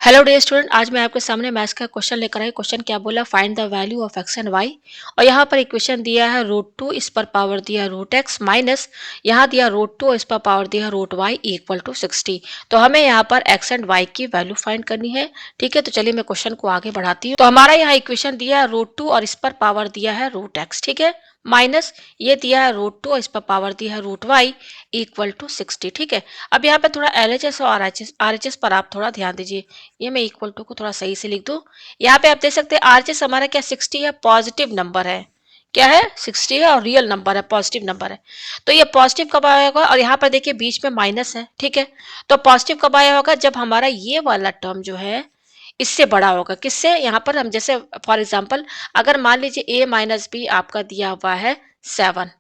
Hello dear student, आज मैं आपके सामने मैथ्स का क्वेश्चन लेकर आई। क्वेश्चन क्या बोला, find the value of x and y. और यहाँ पर इक्वेशन दिया है रूट टू, इस पर पावर दिया रूट एक्स माइनस यहाँ दिया रूट टू, इस पर पावर दिया रूट वाई इक्वल टू 60। तो हमें यहाँ पर एक्स एंड वाई की वैल्यू फाइंड करनी है। ठीक है, तो चलिए मैं क्वेश्चन को आगे बढ़ाती हूँ। तो हमारा यहाँ इक्वेशन दिया है रूट टू और इस पर पावर दिया है रूट एक्स, ठीक है, माइनस ये दिया है रूट टू और इस पर पावर दिया है रूट वाई इक्वल टू 60। ठीक है, अब यहाँ पे थोड़ा एलएचएस और आरएचएस पर आप थोड़ा ध्यान दीजिए। ये मैं इक्वल टू को थोड़ा सही से लिख दूं। यहाँ पे आप देख सकते हैं आरएचएस हमारा क्या 60 है, पॉजिटिव नंबर है। क्या है, 60 है और रियल नंबर है, पॉजिटिव नंबर है। तो ये पॉजिटिव कब आया होगा, और यहाँ पर देखिए बीच में माइनस है। ठीक है, तो पॉजिटिव कब आया होगा, जब हमारा ये वाला टर्म जो है इससे बड़ा होगा। किससे, यहाँ पर हम जैसे फॉर एग्जाम्पल अगर मान लीजिए a माइनस बी आपका दिया हुआ है 7।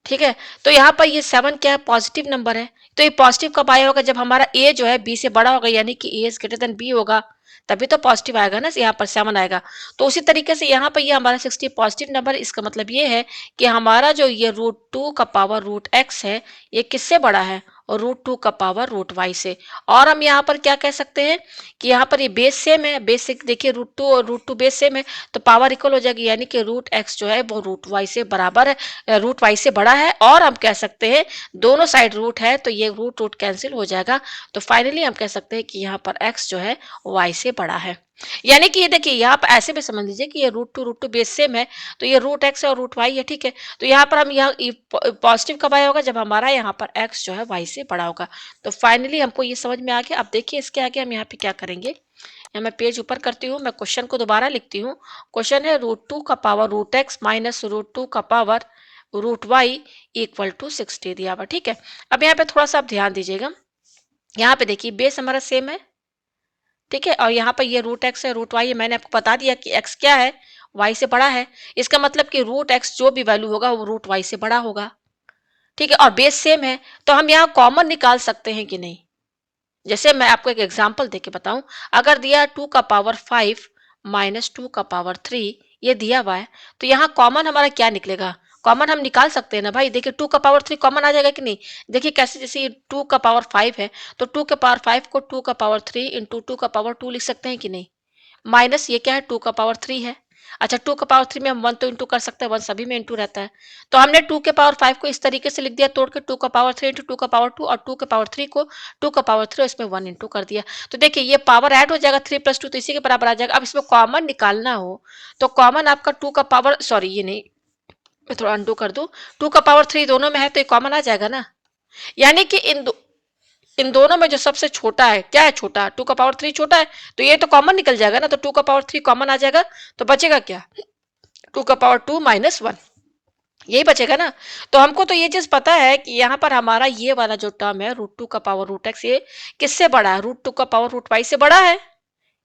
ठीक है, तो यहाँ पर ये 7 क्या है, पॉजिटिव नंबर है। तो ये पॉजिटिव कब आया होगा, जब हमारा a जो है b से बड़ा होगा, यानी कि a is greater than b होगा, तभी तो पॉजिटिव आएगा ना, यहाँ पर 7 आएगा। तो उसी तरीके से यहाँ पर ये हमारा 60 पॉजिटिव नंबर, इसका मतलब ये है कि हमारा जो ये रूट टू का पावर रूट एक्स है, ये किससे बड़ा है, और रूट टू का पावर रूट वाई से। और हम यहाँ पर क्या कह सकते हैं कि यहाँ पर ये बेस सेम है, बेसिक देखिए रूट टू और रूट टू बेस सेम है, तो पावर इक्वल हो जाएगी, यानी कि रूट एक्स जो है वो रूट वाई से बराबर है, रूट वाई से बड़ा है। और हम कह सकते हैं दोनों साइड रूट है, तो ये रूट रूट कैंसिल हो जाएगा। तो फाइनली हम कह सकते हैं कि यहाँ पर एक्स जो है वाई से बड़ा है। यानी कि ये देखिए, यहाँ पर ऐसे भी समझ लीजिए कि ये रूट टू बेस सेम है, तो ये रूट एक्स है और रूट वाई है। ठीक है, तो यहाँ पर हम यहाँ पॉजिटिव कब आया होगा, जब हमारा यहाँ पर एक्स जो है वाई से बड़ा होगा। तो फाइनली हमको ये समझ में आ गया। अब देखिए इसके आगे हम यहाँ पे क्या करेंगे, यहाँ मैं पेज ऊपर करती हूँ, मैं क्वेश्चन को दोबारा लिखती हूँ। क्वेश्चन है रूट टू का power root x minus root two का power root y equal to 60 दिया हुआ। ठीक है, अब यहाँ पे थोड़ा सा आप ध्यान दीजिएगा। यहाँ पे देखिए बेस हमारा सेम है, ठीक है, और यहाँ पर ये रूट एक्स है, रूट वाई है। मैंने आपको बता दिया कि एक्स क्या है, वाई से बड़ा है। इसका मतलब कि रूट एक्स जो भी वैल्यू होगा वो रूट वाई से बड़ा होगा। ठीक है, और बेस सेम है, तो हम यहाँ कॉमन निकाल सकते हैं कि नहीं। जैसे मैं आपको एक एग्जांपल देके बताऊं, अगर दिया 2 का पावर 5 माइनस 2 का पावर 3, ये दिया हुआ है, तो यहाँ कॉमन हमारा क्या निकलेगा, कॉमन हम निकाल सकते हैं ना भाई। देखिए 2 का पावर 3 कॉमन आ जाएगा कि नहीं। देखिए कैसे, जैसे 2 का पावर 5 है, तो 2 के पावर 5 को 2 का पावर 3 इंटू 2 का पावर 2 लिख सकते हैं कि नहीं। माइनस ये क्या है, 2 का पावर 3 है। अच्छा, 2 का पावर 3 में हम 1 तो इंटू कर सकते हैं, 1 सभी में इंटू रहता है। तो हमने 2 के पावर 5 को इस तरीके से लिख दिया तोड़ के, 2 का पावर 3 इंटू 2 का पावर 2, और 2 के पावर 3 को 2 का पावर 3 इसमें 1 इंटू कर दिया। तो देखिए ये पावर ऐड हो जाएगा, 3 प्लस 2 तो इसी के बराबर आ जाएगा। अब इसमें कॉमन निकालना हो तो कॉमन आपका 2 का पावर, सॉरी ये नहीं, मैं थोड़ा अंडू कर दूं, 2 का पावर 3 दोनों में है, तो ये कॉमन आ जाएगा ना। यानी कि इन दोनों में जो सबसे छोटा है, क्या है छोटा, 2 का पावर 3 छोटा है, तो ये तो कॉमन निकल जाएगा ना। तो 2 का पावर 3 कॉमन आ जाएगा, तो बचेगा क्या, 2 का पावर 2 माइनस 1, यही बचेगा ना। तो हमको तो ये चीज पता है कि यहाँ पर हमारा ये वाला जो टर्म है रूट टू का पावर रूट एक्स, ये किससे बड़ा है, रूट टू का पावर रूट वाई से बड़ा है,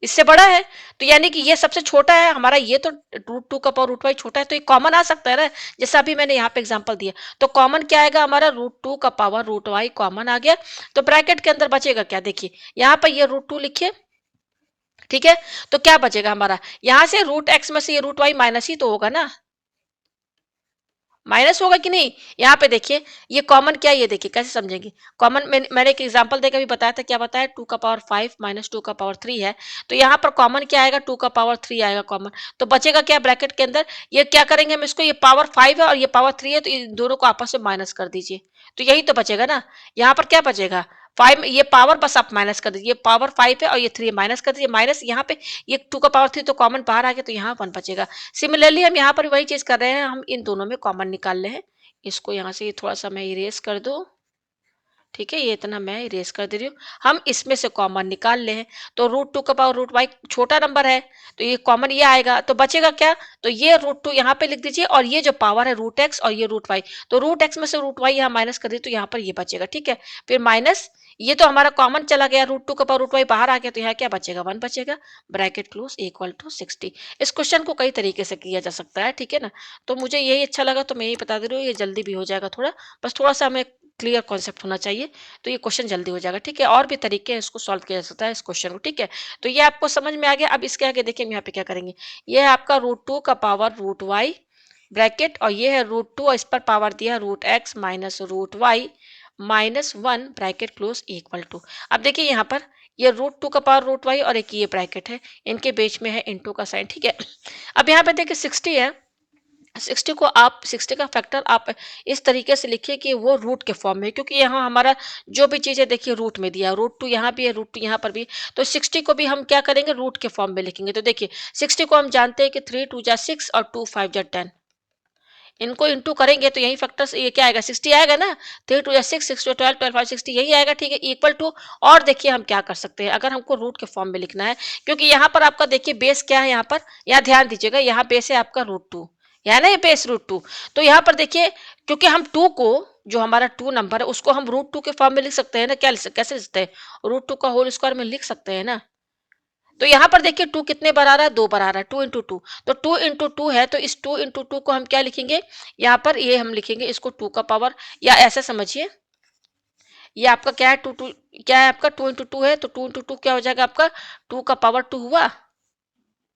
इससे बड़ा है। तो यानी कि ये सबसे छोटा है हमारा, ये तो रूट टू का पावर रूट वाई छोटा है, तो ये कॉमन आ सकता है ना। जैसे अभी मैंने यहाँ पे एग्जांपल दिया, तो कॉमन क्या आएगा हमारा, रूट टू का पावर रूट वाई कॉमन आ गया। तो ब्रैकेट के अंदर बचेगा क्या, देखिए यहाँ पर ये रूट टू लिखिए। ठीक है, तो क्या बचेगा हमारा, यहाँ से रूट एक्स में से ये रूट वाई माइनस ही तो होगा ना, माइनस होगा कि नहीं। यहाँ पे देखिए ये कॉमन क्या है, ये देखिए कैसे समझेंगे। कॉमन मैंने एक एग्जांपल देकर भी बताया था, क्या बताया, 2 का पावर 5 माइनस 2 का पावर 3 है। तो यहाँ पर कॉमन क्या आएगा, 2 का पावर 3 आएगा कॉमन। तो बचेगा क्या ब्रैकेट के अंदर, ये क्या करेंगे हम इसको, ये पावर 5 है और ये पावर 3 है, तो इन दोनों को आपस में माइनस कर दीजिए, तो यही तो बचेगा ना। यहाँ पर क्या बचेगा, 5, ये पावर बस आप माइनस कर दीजिए, ये पावर 5 है और ये 3 माइनस कर दीजिए, माइनस यहाँ पे ये 2 का पावर 3 तो कॉमन बाहर आ गया, तो यहाँ 1 बचेगा। सिमिलरली हम यहाँ पर वही चीज कर रहे हैं, हम इन दोनों में कॉमन निकाल रहे हैं। इसको यहाँ से थोड़ा सा मैं इरेज कर दूं। ठीक है, ये इतना मैं इरेज कर दे रही हूँ। हम इसमें से कॉमन निकाल ले हैं, तो रूट टू का पावर रूट वाई छोटा नंबर है, तो ये कॉमन ये आएगा, तो बचेगा क्या, तो ये रूट टू यहाँ पे लिख दीजिए, और ये जो पावर है रूट एक्स और ये रूट वाई, तो रूट एक्स में से रूट वाई यहाँ माइनस कर दी, तो यहाँ पर ये बचेगा। ठीक है, फिर माइनस ये तो हमारा कॉमन चला गया, रूट टू का पावर रूट वाई बाहर आ गया, तो यहाँ क्या बचेगा, 1 बचेगा, ब्रैकेट क्लोज इक्वल टू 60। इस क्वेश्चन को कई तरीके से किया जा सकता है, ठीक है ना। तो मुझे यही अच्छा लगा, तो मैं यही बता दे रही हूँ, ये जल्दी भी हो जाएगा थोड़ा, बस थोड़ा सा हमें क्लियर कॉन्सेप्ट होना चाहिए, तो ये क्वेश्चन जल्दी हो जाएगा। ठीक है, और भी तरीके हैं इसको सॉल्व किया जा सकता है इस क्वेश्चन को। ठीक है, तो ये आपको समझ में आ गया। अब इसके आगे देखिए हम यहाँ पे क्या करेंगे, ये है आपका रूट टू का पावर रूट वाई ब्रैकेट, और ये है रूट टू और इस पर पावर दिया root x minus root y minus 1 bracket close equal to. अब देखिए यहाँ पर ये रूट टू का पावर रूट वाई और एक ये ब्रैकेट है, इनके बीच में है इनटू का साइन, ठीक है। अब यहाँ पे देखिए 60 है, 60 को आप 60 का फैक्टर आप इस तरीके से लिखिए कि वो रूट के फॉर्म में, क्योंकि यहाँ हमारा जो भी चीज़ है देखिए रूट में दिया, रूट टू यहाँ भी है, रूट टू यहाँ पर भी, तो 60 को भी हम क्या करेंगे रूट के फॉर्म में लिखेंगे। तो देखिए 60 को हम जानते हैं कि 3 टू जा 6 और 2 5 जा 10, इनको इंटू करेंगे तो यही फैक्टर से ये क्या आएगा 60 आएगा ना, 3 टू जा 6 6 टू 12 12 5 60 यही आएगा, ठीक है, इक्वल टू। और देखिए हम क्या कर सकते हैं अगर हमको रूट के फॉर्म में लिखना है, क्योंकि यहाँ पर आपका देखिए बेस क्या है, यहाँ पर यहाँ ध्यान दीजिएगा, यहाँ बेस है आपका रूट टू, है ना, ये बेस रूट टू। तो यहाँ पर देखिए क्योंकि हम टू को, जो हमारा टू नंबर है उसको हम रूट टू के फॉर्म में लिख सकते हैं ना, क्या कैसे लिख सकते हैं, रूट टू का होल स्क्वायर में लिख सकते हैं ना। तो यहाँ पर देखिए टू कितने बार आ रहा है, 2 बार आ रहा है, 2 इंटू टू, तो 2 इंटू टू है, तो इस 2 इंटू टू को हम क्या लिखेंगे, यहाँ पर ये हम लिखेंगे इसको 2 का पावर, या ऐसा समझिए ये आपका क्या है, टू टू क्या है आपका 2 इंटू टू है, तो 2 इंटू टू क्या हो जाएगा आपका 2 का पावर 2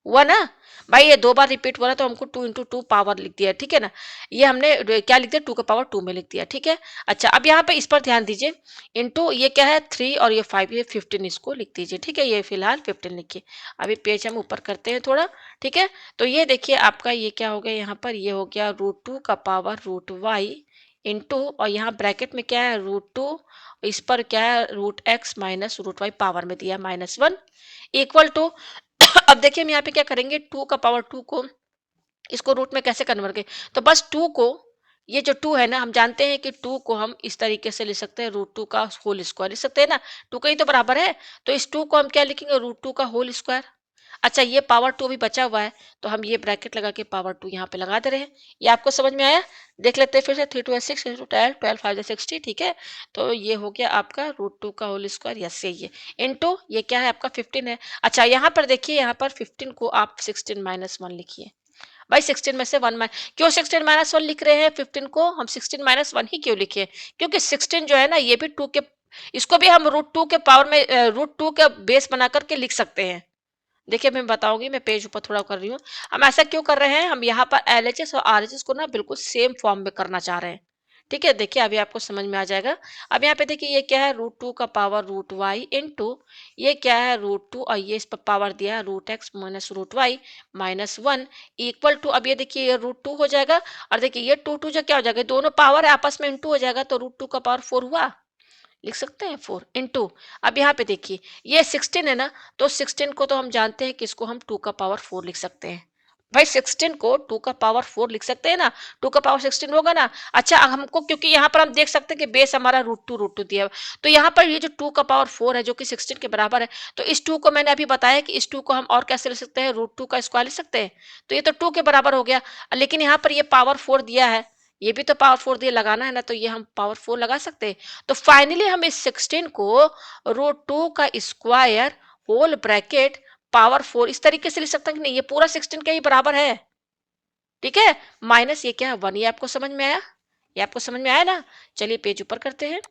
हुआ ना भाई, ये 2 बार रिपीट हो रहा है तो हमको 2 इंटू टू पावर लिख दिया, ठीक है ना, ये हमने क्या लिख दिया 2 का पावर 2 में लिख दिया, ठीक है। अच्छा अब यहाँ पे इस पर ध्यान दीजिए, इंटू ये क्या है 3 और ये 5, ये 15 इसको लिख दीजिए, ठीक है, ये फिलहाल 15 लिखिए। अभी पेज हम ऊपर करते हैं थोड़ा, ठीक है। तो ये देखिए आपका ये क्या हो गया, यहाँ पर ये हो गया रूट टू का पावर रूट वाई इंटू, और यहाँ ब्रैकेट में क्या है रूट टू, इस पर क्या है root x minus root y power में दिया -1 इक्वल टू। अब देखिए हम यहाँ पे क्या करेंगे, 2 का पावर 2 को इसको रूट में कैसे कन्वर्ट करें, तो बस 2 को, ये जो 2 है ना हम जानते हैं कि 2 को हम इस तरीके से लिख सकते हैं, रूट 2 का होल स्क्वायर लिख सकते हैं ना, 2 का ही तो बराबर है, तो इस 2 को हम क्या लिखेंगे रूट 2 का होल स्क्वायर। अच्छा ये पावर 2 भी बचा हुआ है, तो हम ये ब्रैकेट लगा के पावर 2 यहाँ पे लगा दे रहे हैं। ये आपको समझ में आया, देख लेते हैं फिर से, 3 टू 6 इंटू 12 12 5 60, ठीक है। तो ये हो गया आपका रूट 2 का होल स्क्वायर, यस यही है, इनटू ये क्या है आपका 15 है। अच्छा यहाँ पर देखिए, यहाँ पर 15 को आप 16 -1 लिखिए, भाई 16 में से 1 क्यों 16 -1 लिख रहे हैं, 15 को हम 16 -1 ही क्यों लिखे, क्योंकि 16 जो है ना ये भी 2 के, इसको भी हम रूट 2 के पावर में रूट 2 का बेस बना करके लिख सकते हैं। देखिए मैं बताऊंगी, मैं पेज ऊपर थोड़ा कर रही हूँ, हम ऐसा क्यों कर रहे हैं, हम यहाँ पर एलएचएस और आरएचएस को ना बिल्कुल सेम फॉर्म में करना चाह रहे हैं, ठीक है। देखिए अभी आपको समझ में आ जाएगा। अब यहाँ पे देखिए ये क्या है रूट 2 का पावर रूट वाई इंटू, ये क्या है रूट 2 और ये इस पर पावर दिया है root x minus root y -1 equal to, अब ये देखिए ये रूट 2 हो जाएगा, और देखिए ये 2 2 जो क्या हो जाएगा, दोनों पावर है आपस में इंटू हो जाएगा, तो रूट 2 का पावर 4 हुआ, लिख सकते हैं 4 इंटू। अब यहाँ पे देखिए ये 16 है ना, तो 16 को तो हम जानते हैं कि इसको हम 2 का पावर 4 लिख सकते हैं, भाई 16 को 2 का पावर 4 लिख सकते हैं ना, 2 का पावर 16 होगा ना। अच्छा हमको, क्योंकि यहाँ पर हम देख सकते हैं कि बेस हमारा रूट टू दिया है, तो यहाँ पर ये जो 2 का पावर 4 है जो कि 16 के बराबर है, तो इस 2 को मैंने अभी बताया कि इस 2 को हम और कैसे लिख सकते हैं, रूट 2 का स्क्वायर लिख सकते हैं, तो ये तो 2 के बराबर हो गया। लेकिन यहाँ पर ये पावर 4 दिया है, ये भी तो पावर 4 दिया, लगाना है ना, तो ये हम पावर 4 लगा सकते हैं। तो फाइनली हम इस 16 को रूट 2 का स्क्वायर होल ब्रैकेट पावर 4 इस तरीके से लिख सकते हैं कि नहीं, ये पूरा 16 के ही बराबर है, ठीक है, माइनस ये क्या है 1, ये आपको समझ में आया, ये आपको समझ में आया ना। चलिए पेज ऊपर करते हैं,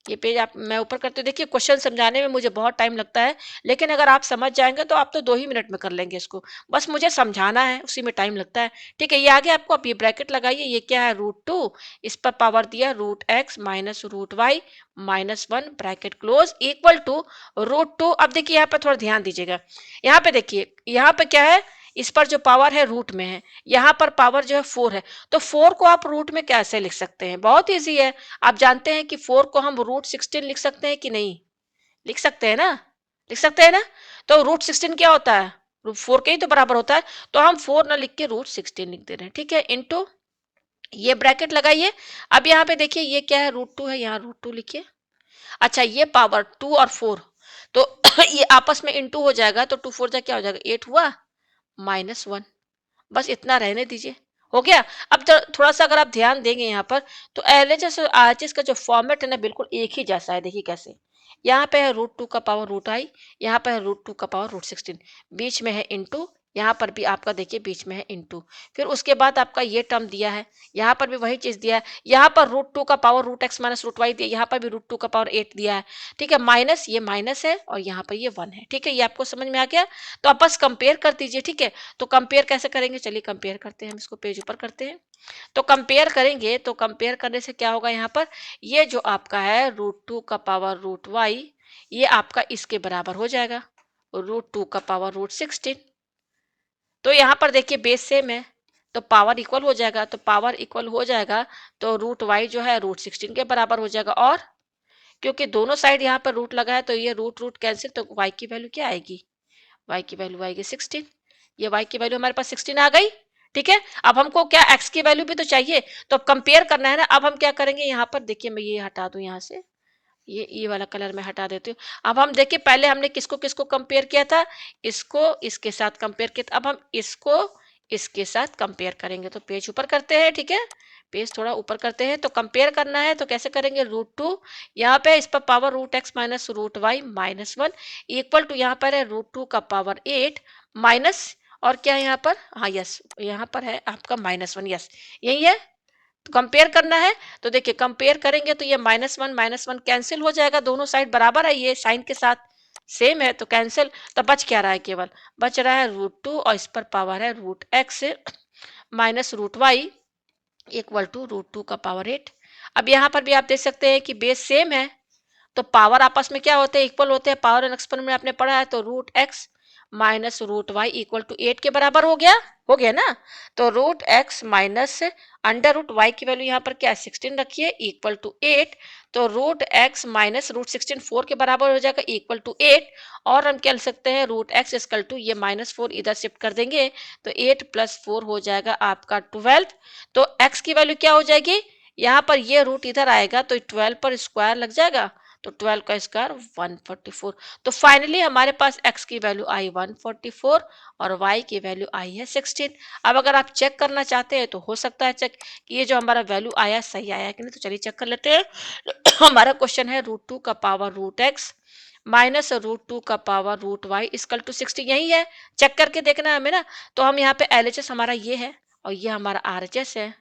ये पेज आप मैं ऊपर करते हूँ। देखिए क्वेश्चन समझाने में मुझे बहुत टाइम लगता है, लेकिन अगर आप समझ जाएंगे तो आप तो 2 ही मिनट में कर लेंगे इसको, बस मुझे समझाना है उसी में टाइम लगता है, ठीक है। ये आगे आपको, आप ये ब्रैकेट लगाइए, ये क्या है रूट 2, इस पर पावर दिया root x minus root y -1 bracket close equal to root 2। अब देखिए यहाँ पर थोड़ा ध्यान दीजिएगा, यहाँ पे देखिए यहाँ पे क्या है, इस पर जो पावर है रूट में है, यहाँ पर पावर जो है 4 है, तो 4 को आप रूट में कैसे लिख सकते हैं, बहुत इजी है। आप जानते हैं कि 4 को हम रूट 16 लिख सकते हैं कि नहीं, लिख सकते हैं ना, लिख सकते हैं ना। तो रूट 16 क्या होता है, रूट 4 के ही तो बराबर होता है, तो हम 4 ना लिख के रूट 16 लिख दे रहे हैं, ठीक है, इनटू ये ब्रैकेट लगाइए। अब यहाँ पे देखिए ये क्या है रूट 2 है, यहाँ रूट 2 लिखिए। अच्छा ये पावर 2 और 4, तो ये आपस में इंटू हो जाएगा, तो 2 4 जा क्या हो जाएगा 8 हुआ -1, बस इतना रहने दीजिए, हो गया। अब थोड़ा सा अगर आप ध्यान देंगे यहाँ पर, तो एलएचएस और आरएचएस का जो फॉर्मेट है ना बिल्कुल एक ही जैसा है, देखिए कैसे, यहाँ पे है रूट 2 का पावर रूट आई, यहाँ पे है रूट 2 का पावर रूट 16, बीच में है इंटू, यहाँ पर भी आपका देखिए बीच में है इंटू, फिर उसके बाद आपका ये टर्म दिया है, यहाँ पर भी वही चीज दिया है, यहाँ पर रूट 2 का power root x minus root y दिया, यहाँ पर भी रूट 2 का पावर 8 दिया है, ठीक है, माइनस ये माइनस है और यहाँ पर ये 1 है, ठीक है, ये आपको समझ में आ गया। तो आप बस कंपेयर कर दीजिए, ठीक है। तो कंपेयर कैसे करेंगे, चलिए कंपेयर करते हैं, हम इसको पेज ऊपर करते हैं। तो कंपेयर करेंगे, तो कंपेयर करने से क्या होगा, यहाँ पर ये जो आपका है रूट 2 का पावर रूट वाई, ये आपका इसके बराबर हो जाएगा, √2 का पावर √16। तो यहाँ पर देखिए बेस सेम है, तो पावर इक्वल हो जाएगा, तो पावर इक्वल हो जाएगा, तो √y जो है √16 के बराबर हो जाएगा। और क्योंकि दोनों साइड यहाँ पर रूट लगा है तो ये रूट रूट कैंसिल, तो y की वैल्यू क्या आएगी, y की वैल्यू आएगी 16। ये y की वैल्यू हमारे पास 16 आ गई। ठीक है, अब हमको क्या x की वैल्यू भी तो चाहिए, तो अब कंपेयर करना है ना। अब हम क्या करेंगे, यहाँ पर देखिए मैं ये हटा दूं, यहाँ से ये वाला कलर में हटा देती हूँ। अब हम देखिए पहले हमने किसको किसको कंपेयर किया था, इसको इसके साथ कंपेयर किया था। अब हम इसको इसके साथ कंपेयर करेंगे, तो पेज ऊपर करते हैं। ठीक है, पेज थोड़ा ऊपर करते हैं, तो कंपेयर करना है तो कैसे करेंगे, √2 यहाँ पे इस पर power √x minus √y minus 1 equal to यहाँ पर है √2 का पावर 8 माइनस, और क्या है यहाँ पर, हाँ यस यहाँ पर है आपका -1, यस यही है। तो कंपेयर करना है, तो देखिए कंपेयर करेंगे तो ये -1 कैंसिल हो जाएगा, दोनों साइड बराबर है, ये साइन के साथ सेम है तो कैंसिल। तो बच क्या रहा है, केवल बच रहा है √2 और इस पर पावर है √x minus √y equal to √2 का पावर 8। अब यहाँ पर भी आप देख सकते हैं कि बेस सेम है, तो पावर आपस में क्या होते हैं, इक्वल होते हैं। पावर एंड एक्सपोनेंट में आपने पढ़ा है, तो √x minus √y equal to 8 के बराबर हो गया ना। तो √x माइनस √y की वैल्यू यहाँ पर क्या है, 16 रखिए इक्वल टू 8। तो √x माइनस √16 4 के बराबर हो जाएगा इक्वल टू 8। और हम क्या लिख सकते हैं, √x इक्वल टू ये -4 इधर शिफ्ट कर देंगे, तो 8 + 4 हो जाएगा आपका 12। तो x की वैल्यू क्या हो जाएगी, यहाँ पर ये रूट इधर आएगा तो 12 पर स्क्वायर लग जाएगा, तो 12 का स्क्वायर 144। तो फाइनली हमारे पास x की वैल्यू आई 144 और y की वैल्यू आई है 16। अब अगर आप चेक करना चाहते हैं तो हो सकता है चेक कि ये जो हमारा वैल्यू आया सही आया कि नहीं, तो चलिए चेक कर लेते हैं। हमारा क्वेश्चन है √2 का पावर √x माइनस √2 का पावर √y इक्वल टू 60, यही है, चेक करके देखना है हमें ना। तो हम यहाँ पे LHS हमारा ये है और ये हमारा RHS है,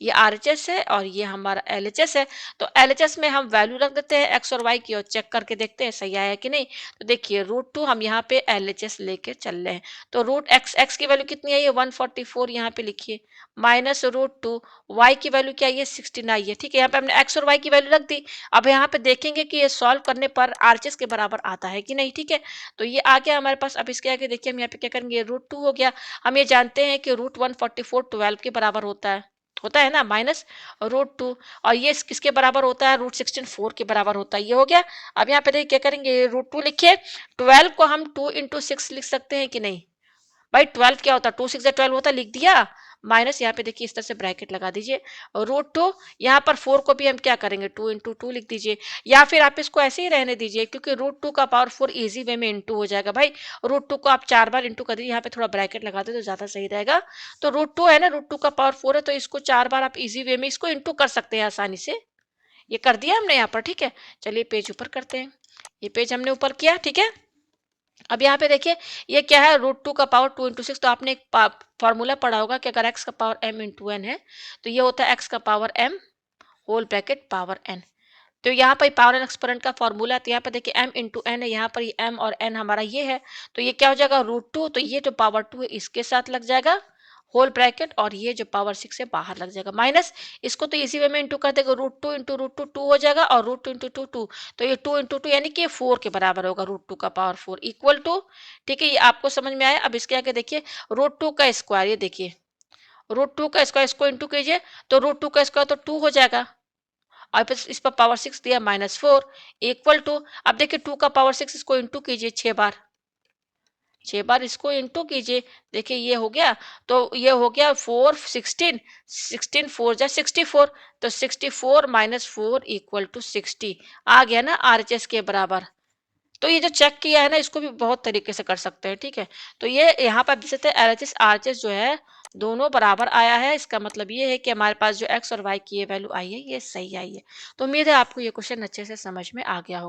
ये RHS है और ये हमारा LHS है। तो LHS में हम वैल्यू रख देते हैं x और y की और चेक करके देखते हैं सही आया कि नहीं। तो देखिए √2 हम यहाँ पे LHS लेके चल रहे हैं, तो x की वैल्यू कितनी आई है 144, यहाँ पे लिखिए माइनस √2, y की वैल्यू क्या है 16 आई है। ठीक है, यहाँ पे हमने x और y की वैल्यू रख दी। अब यहाँ पे देखेंगे कि ये सॉल्व करने पर RHS के बराबर आता है कि नहीं। ठीक है, तो ये आ गया हमारे पास। अब इसके आगे देखिए हम यहाँ पे क्या करेंगे, √2 हो गया। हम ये जानते हैं कि √144 12 के बराबर होता है ना, माइनस √2, और ये किसके बराबर होता है, √16 4 के बराबर होता है, ये हो गया। अब यहाँ पे देखिए क्या करेंगे, √2 लिखिए, 12 को हम 2 × 6 लिख सकते हैं कि नहीं, भाई 12 क्या होता है, 2 × 6 = 12 होता है, लिख दिया। माइनस यहाँ पे देखिए इस तरह से ब्रैकेट लगा दीजिए, √2 यहाँ पर 4 को भी हम क्या करेंगे 2 × 2 लिख दीजिए, या फिर आप इसको ऐसे ही रहने दीजिए, क्योंकि √2 का पावर 4 इजी वे में इंटू हो जाएगा। भाई √2 को आप 4 बार इंटू कर दीजिए, यहाँ पे थोड़ा ब्रैकेट लगा दे तो ज्यादा सही रहेगा। तो √2 है ना, √2 का पावर 4 है, तो इसको 4 बार आप इजी वे में इसको इंटू कर सकते हैं आसानी से। ये कर दिया हमने यहाँ पर। ठीक है, चलिए पेज ऊपर करते हैं, ये पेज हमने ऊपर किया। ठीक है, अब यहाँ पे देखिए ये क्या है, √2 का पावर 2 × 6, तो आपने एक फॉर्मूला पढ़ा होगा कि अगर x का पावर m × n है तो ये होता है x का power m whole bracket power n। तो यहाँ पर पावर एंड एक्सपोनेंट का फॉर्मूला है, तो यहाँ पर देखिए m × n है, यहाँ पर ये m और n हमारा ये है, तो ये क्या हो जाएगा √2, तो ये जो पावर 2 है इसके साथ लग जाएगा होल ब्रैकेट, और ये जो पावर 6 है बाहर लग जाएगा माइनस। इसको तो इसी वे में इंटू कर देगा, √2 × √2 2 हो जाएगा, और √2 × 2 2, तो ये 2 × 2 यानी कि 4 के बराबर होगा, √2 का पावर 4 इक्वल टू। ठीक है, ये आपको समझ में आया। अब इसके आगे देखिए √2 का स्क्वायर, ये देखिए √2 का स्क्वायर, इसको इंटू कीजिए, तो √2 का स्क्वायर तो 2 हो जाएगा, और इस पर पावर 6 दिया -4 इक्वल टू। अब देखिए 2 का पावर 6, इसको इंटू कीजिए 6 बार, 6 बार इसको इंटू कीजिए, देखिए ये हो गया। तो ये हो गया 4 16 16 4 जा 64, तो 64 - 4 इक्वल टू 60 आ गया ना RHS के बराबर। तो ये जो चेक किया है ना, इसको भी बहुत तरीके से कर सकते हैं। ठीक है, तो ये यहाँ पर देख सकते हैं LHS RHS जो है दोनों बराबर आया है, इसका मतलब ये है कि हमारे पास जो x और y की ये वैल्यू आई है ये सही आई है। तो उम्मीद है आपको ये क्वेश्चन अच्छे से समझ में आ गया होगा।